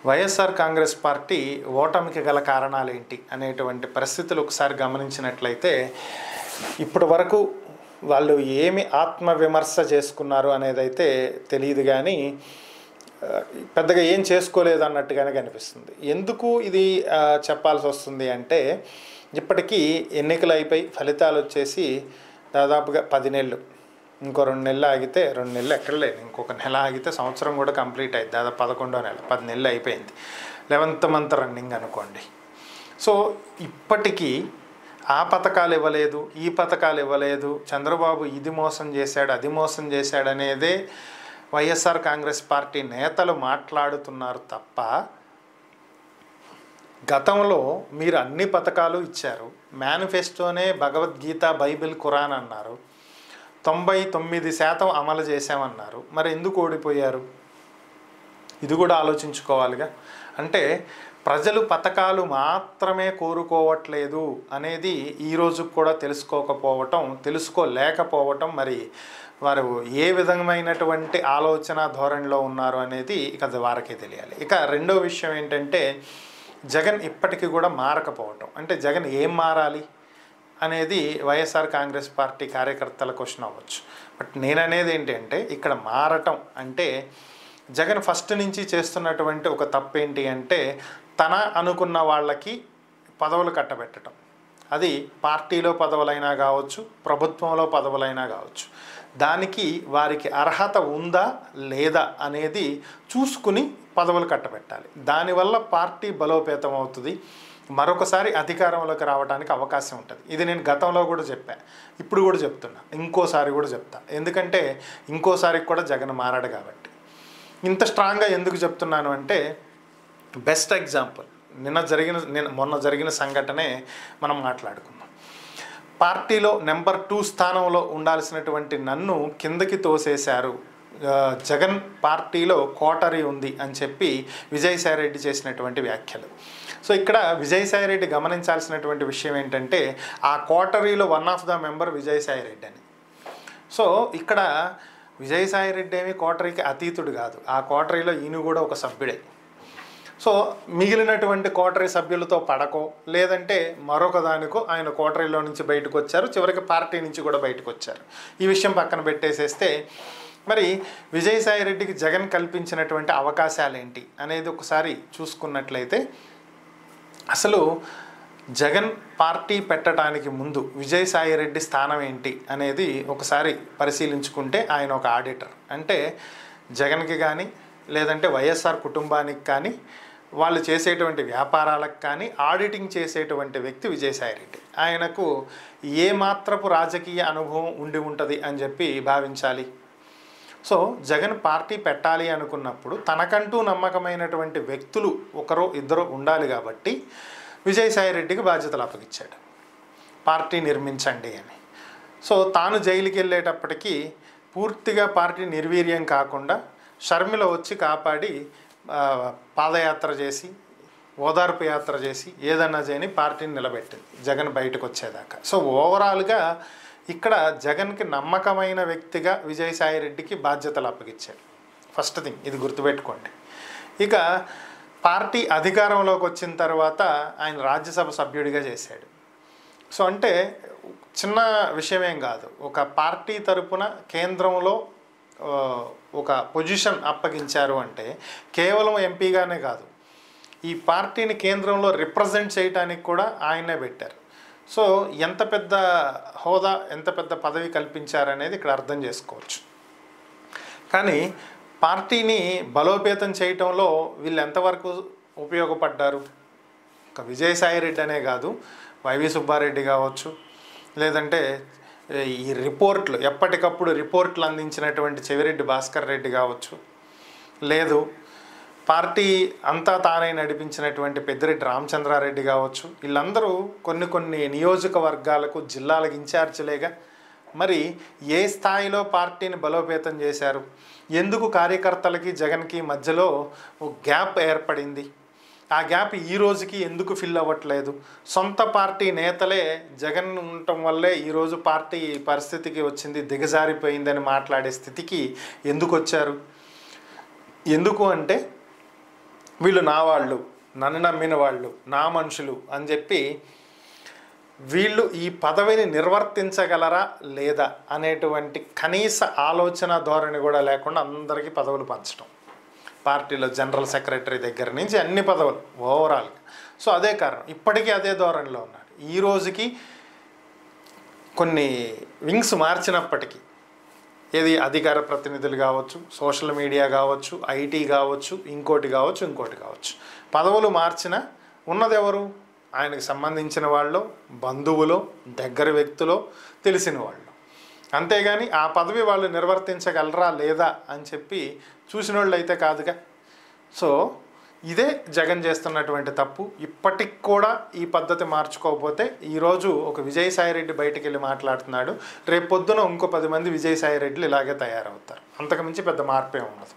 YSR Congress party ఓటమికి గల కారణాలేంటి అనేటువంటి పరిస్థితులు ఒకసారి గమనించినట్లయితే ఇప్పటి వరకు వాళ్ళు ఏమి ఆత్మవిమర్శ చేసుకున్నారు అనేదైతే తెలియదు, కానీ పెద్దగా ఏం చేసుకోలేదు అన్నట్టుగానే కనిపిస్తుంది. ఎందుకు ఇది చెప్పాల్సి వస్తుంది అంటే, ఇప్పటికీ ఎన్నికలు అయిపోయి ఫలితాలు వచ్చేసి దాదాపుగా 10 నెలలు, ఇంకో 2 నెలలు ఆగితే, 2 నెలలు ఎక్కడ లేదు, ఇంకొక నెల ఆగితే సంవత్సరం కూడా కంప్లీట్ అయింది. దాదాపు 11వ నెల, 10 నెలలు అయిపోయింది. 11th మంత్ రన్నింగ్ అనుకోండి. సో ఇప్పటికీ ఆ పథకాలు ఇవ్వలేదు, ఈ పథకాలు ఇవ్వలేదు, చంద్రబాబు ఇది మోసం చేశాడు, అది మోసం చేశాడు అనేదే వైఎస్ఆర్ కాంగ్రెస్ పార్టీ నేతలు మాట్లాడుతున్నారు తప్ప, గతంలో మీరు అన్ని పథకాలు ఇచ్చారు, మేనిఫెస్టోనే భగవద్గీత, బైబిల్, ఖురాన్ అన్నారు, 99% అమలు చేశామన్నారు. మరి ఎందుకు ఓడిపోయారు? ఇది కూడా ఆలోచించుకోవాలిగా. అంటే ప్రజలు పథకాలు మాత్రమే కోరుకోవట్లేదు అనేది ఈరోజు కూడా తెలుసుకోలేకపోవటం, మరి వారు ఏ విధమైనటువంటి ఆలోచన ధోరణిలో ఉన్నారు అనేది ఇక వారికే తెలియాలి. ఇక రెండో విషయం ఏంటంటే, జగన్ ఇప్పటికీ కూడా మారకపోవటం. అంటే జగన్ ఏం మారాలి అనేది వైఎస్ఆర్ కాంగ్రెస్ పార్టీ కార్యకర్తల క్వశ్చన్ అవ్వచ్చు. బట్ నేననేది ఏంటంటే, ఇక్కడ మారటం అంటే జగన్ ఫస్ట్ నుంచి చేస్తున్నటువంటి ఒక తప్పు ఏంటి అంటే, తన అనుకున్న వాళ్ళకి పదవులు కట్టబెట్టడం. అది పార్టీలో పదవులైనా కావచ్చు, ప్రభుత్వంలో పదవులైనా కావచ్చు. దానికి వారికి అర్హత ఉందా లేదా అనేది చూసుకుని పదవులు కట్టబెట్టాలి. దానివల్ల పార్టీ బలోపేతం అవుతుంది, మరొకసారి అధికారంలోకి రావడానికి అవకాశం ఉంటుంది. ఇది నేను గతంలో కూడా చెప్పాను, ఇప్పుడు కూడా చెప్తున్నా, ఇంకోసారి కూడా చెప్తా. ఎందుకంటే ఇంకోసారి కూడా జగన్ మారాడు కాబట్టి. ఇంత స్ట్రాంగ్గా ఎందుకు చెప్తున్నాను అంటే, బెస్ట్ ఎగ్జాంపుల్ మొన్న జరిగిన సంఘటనే మనం మాట్లాడుకుందాం. పార్టీలో నెంబర్ 2 స్థానంలో ఉండాల్సినటువంటి నన్ను కిందకి తోసేశారు, జగన్ పార్టీలో కోటరీ ఉంది అని చెప్పి విజయసాయిరెడ్డి చేసినటువంటి వ్యాఖ్యలు. సో ఇక్కడ విజయసాయిరెడ్డి గమనించాల్సినటువంటి విషయం ఏంటంటే, ఆ కోటరీలో one of the member Vijayasai Reddy అని. సో ఇక్కడ విజయసాయిరెడ్డి ఏమి కోటరీకి అతీతుడు కాదు, ఆ కోటరీలో ఈయన కూడా ఒక సభ్యుడే. సో మిగిలినటువంటి కోటరీ సభ్యులతో పడకో, లేదంటే మరొక దానికో ఆయన కోటరీలో నుంచి బయటకు వచ్చారు, చివరికి పార్టీ నుంచి కూడా బయటకు వచ్చారు. ఈ విషయం పక్కన పెట్టేసేస్తే, మరి విజయసాయిరెడ్డికి జగన్ కల్పించినటువంటి అవకాశాలు ఏంటి అనేది ఒకసారి చూసుకున్నట్లయితే, అసలు జగన్ పార్టీ పెట్టడానికి ముందు విజయసాయిరెడ్డి స్థానం ఏంటి అనేది ఒకసారి పరిశీలించుకుంటే, ఆయన ఒక ఆడిటర్. అంటే జగన్కి కానీ లేదంటే వైఎస్ఆర్ కుటుంబానికి కానీ, వాళ్ళు చేసేటువంటి వ్యాపారాలకు కానీ ఆడిటింగ్ చేసేటువంటి వ్యక్తి విజయసాయిరెడ్డి. ఆయనకు ఏ మాత్రపు రాజకీయ అనుభవం ఉండి ఉంటుంది అని చెప్పి భావించాలి. సో జగన్ పార్టీ పెట్టాలి అనుకున్నప్పుడు తనకంటూ నమ్మకమైనటువంటి వ్యక్తులు ఒకరో ఇద్దరు ఉండాలి కాబట్టి విజయసాయిరెడ్డికి బాధ్యతలు అప్పగించాడు, పార్టీ నిర్మించండి అని. సో తాను జైలుకి వెళ్ళేటప్పటికీ పూర్తిగా పార్టీ నిర్వీర్యం కాకుండా షర్మిల వచ్చి కాపాడి పాదయాత్ర చేసి, ఓదార్పు యాత్ర చేసి, ఏదన్నా చేయని పార్టీని నిలబెట్టింది జగన్ బయటకు వచ్చేదాకా. సో ఓవరాల్గా ఇక్కడ జగన్కి నమ్మకమైన వ్యక్తిగా విజయసాయిరెడ్డికి బాధ్యతలు అప్పగించాడు. ఫస్ట్ థింగ్ ఇది గుర్తుపెట్టుకోండి. ఇక పార్టీ అధికారంలోకి వచ్చిన తర్వాత ఆయన రాజ్యసభ సభ్యుడిగా చేశాడు. సో అంటే చిన్న విషయమేం కాదు, ఒక పార్టీ తరపున కేంద్రంలో ఒక పొజిషన్ అప్పగించారు అంటే కేవలం ఎంపీగానే కాదు, ఈ పార్టీని కేంద్రంలో రిప్రజెంట్ చేయడానికి కూడా ఆయనే పెట్టారు. సో ఎంత పెద్ద హోదా, ఎంత పెద్ద పదవి కల్పించారనేది ఇక్కడ అర్థం చేసుకోవచ్చు. కానీ పార్టీని బలోపేతం చేయటంలో వీళ్ళు ఎంతవరకు ఉపయోగపడ్డారు? ఒక విజయసాయిరెడ్డి అనే కాదు, వైవి సుబ్బారెడ్డి కావచ్చు, లేదంటే ఈ రిపోర్ట్లు ఎప్పటికప్పుడు రిపోర్ట్లు అందించినటువంటి చెవిరెడ్డి భాస్కర్ రెడ్డి కావచ్చు, లేదు పార్టీ అంతా తానే నడిపించినటువంటి పెద్దిరెడ్డి రామచంద్రారెడ్డి కావచ్చు, వీళ్ళందరూ కొన్ని నియోజకవర్గాలకు జిల్లాలకు ఇన్ఛార్జీలేగా. మరి ఏ స్థాయిలో పార్టీని బలోపేతం చేశారు? ఎందుకు కార్యకర్తలకి జగన్కి మధ్యలో ఒక గ్యాప్ ఏర్పడింది? ఆ గ్యాప్ ఈ రోజుకి ఎందుకు ఫిల్ అవ్వట్లేదు? సొంత పార్టీ నేతలే జగన్ ఉండటం వల్లే ఈరోజు పార్టీ పరిస్థితికి వచ్చింది, దిగజారిపోయిందని మాట్లాడే స్థితికి ఎందుకు వచ్చారు? ఎందుకు అంటే వీళ్ళు నా వాళ్ళు, నన్ను నమ్మిన వాళ్ళు, నా మనుషులు అని చెప్పి వీళ్ళు ఈ పదవిని నిర్వర్తించగలరా లేదా అనేటువంటి కనీస ఆలోచన ధోరణి కూడా లేకుండా అందరికీ పదవులు పంచడం, పార్టీలో జనరల్ సెక్రటరీ దగ్గర నుంచి అన్ని పదవులు ఓవరాల్గా. సో అదే కారణం, ఇప్పటికీ అదే ధోరణిలో ఉన్నాడు. ఈ రోజుకి కొన్ని వింగ్స్ మార్చినప్పటికీ, ఏది అధికార ప్రతినిధులు కావచ్చు, సోషల్ మీడియా కావచ్చు, ఐటీ కావచ్చు, ఇంకోటి కావచ్చు, పదవులు మార్చిన ఉన్నది ఎవరు? ఆయనకు సంబంధించిన వాళ్ళు, బంధువులో, దగ్గర వ్యక్తులో, తెలిసిన వాళ్ళు. అంతేగాని ఆ పదవి వాళ్ళు నిర్వర్తించగలరా లేదా అని చెప్పి చూసిన వాళ్ళు అయితే కాదుగా. సో ఇదే జగన్ చేస్తున్నటువంటి తప్పు. ఇప్పటికి కూడా ఈ పద్ధతి మార్చుకోకపోతే, ఈరోజు ఒక విజయసాయిరెడ్డి బయటికి వెళ్ళి మాట్లాడుతున్నాడు, రేపు పొద్దున ఇంకో 10 మంది విజయసాయిరెడ్డిలు ఇలాగే తయారవుతారు. అంతకుమించి పెద్ద మార్పే ఉండదు.